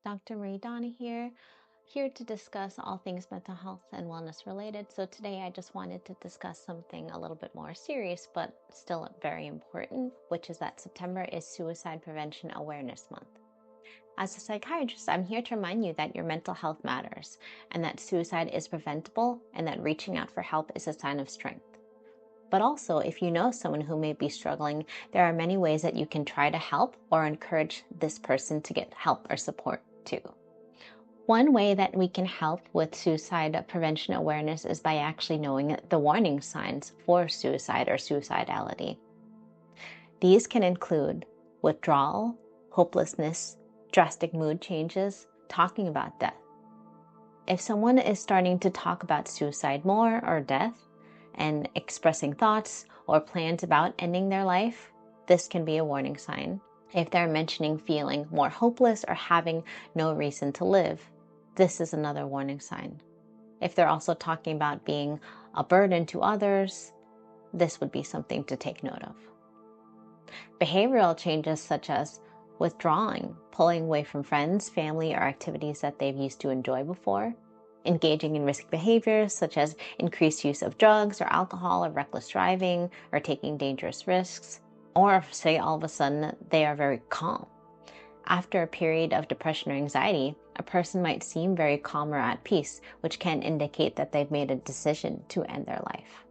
Dr. Marie Donna here to discuss all things mental health and wellness related. So today I just wanted to discuss something a little bit more serious, but still very important, which is that September is Suicide Prevention Awareness Month. As a psychiatrist, I'm here to remind you that your mental health matters and that suicide is preventable and that reaching out for help is a sign of strength. But also, if you know someone who may be struggling, there are many ways that you can try to help or encourage this person to get help or support too. One way that we can help with suicide prevention awareness is by actually knowing the warning signs for suicide or suicidality. These can include withdrawal, hopelessness, drastic mood changes, talking about death. If someone is starting to talk about suicide more or death, and expressing thoughts or plans about ending their life, this can be a warning sign. If they're mentioning feeling more hopeless or having no reason to live, this is another warning sign. If they're also talking about being a burden to others, this would be something to take note of. Behavioral changes such as withdrawing, pulling away from friends, family, or activities that they've used to enjoy before, engaging in risky behaviors such as increased use of drugs or alcohol or reckless driving or taking dangerous risks, or say all of a sudden they are very calm. After a period of depression or anxiety, a person might seem very calm or at peace, which can indicate that they've made a decision to end their life.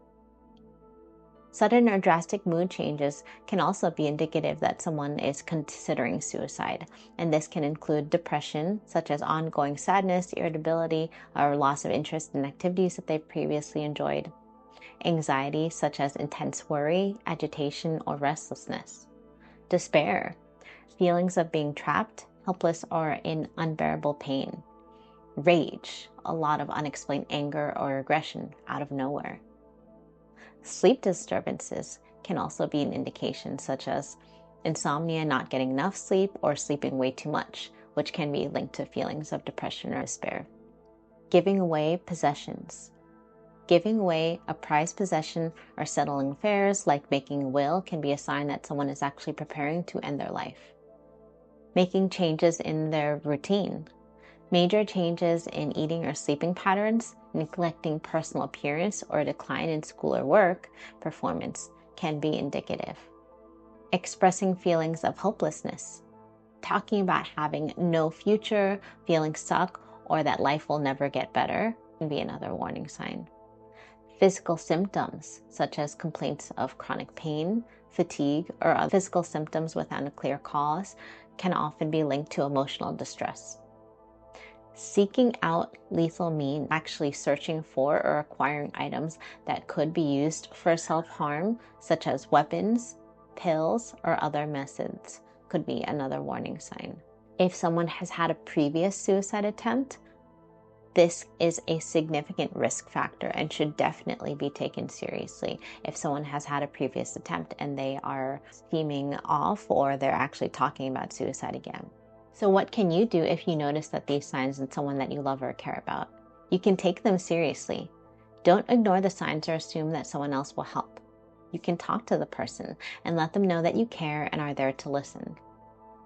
Sudden or drastic mood changes can also be indicative that someone is considering suicide, and this can include depression, such as ongoing sadness, irritability, or loss of interest in activities that they've previously enjoyed, anxiety, such as intense worry, agitation, or restlessness, despair, feelings of being trapped, helpless, or in unbearable pain, rage, a lot of unexplained anger or aggression out of nowhere. Sleep disturbances can also be an indication, such as insomnia, not getting enough sleep, or sleeping way too much, which can be linked to feelings of depression or despair. Giving away possessions. Giving away a prized possession or settling affairs, like making a will, can be a sign that someone is actually preparing to end their life. Making changes in their routine. Major changes in eating or sleeping patterns, neglecting personal appearance, or a decline in school or work performance can be indicative. Expressing feelings of hopelessness. Talking about having no future, feeling stuck, or that life will never get better can be another warning sign. Physical symptoms, such as complaints of chronic pain, fatigue, or other physical symptoms without a clear cause, can often be linked to emotional distress. Seeking out lethal means, actually searching for or acquiring items that could be used for self-harm, such as weapons, pills, or other methods, could be another warning sign. If someone has had a previous suicide attempt, this is a significant risk factor and should definitely be taken seriously. If someone has had a previous attempt and they are seeming off or they're actually talking about suicide again. So what can you do if you notice that these signs in someone that you love or care about? You can take them seriously. Don't ignore the signs or assume that someone else will help. You can talk to the person and let them know that you care and are there to listen.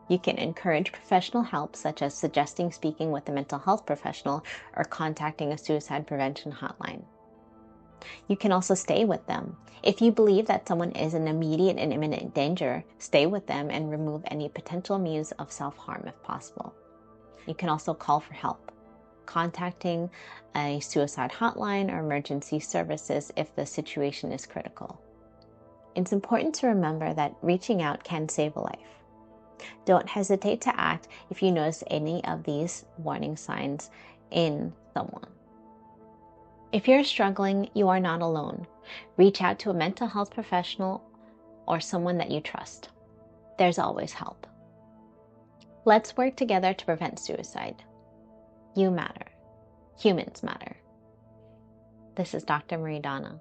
You can encourage professional help, such as suggesting speaking with a mental health professional or contacting a suicide prevention hotline. You can also stay with them. If you believe that someone is in immediate and imminent danger, stay with them and remove any potential means of self-harm if possible. You can also call for help, contacting a suicide hotline or emergency services if the situation is critical. It's important to remember that reaching out can save a life. Don't hesitate to act if you notice any of these warning signs in someone. If you're struggling, you are not alone. Reach out to a mental health professional or someone that you trust. There's always help. Let's work together to prevent suicide. You matter. Humans matter. This is Dr. Marie Donna.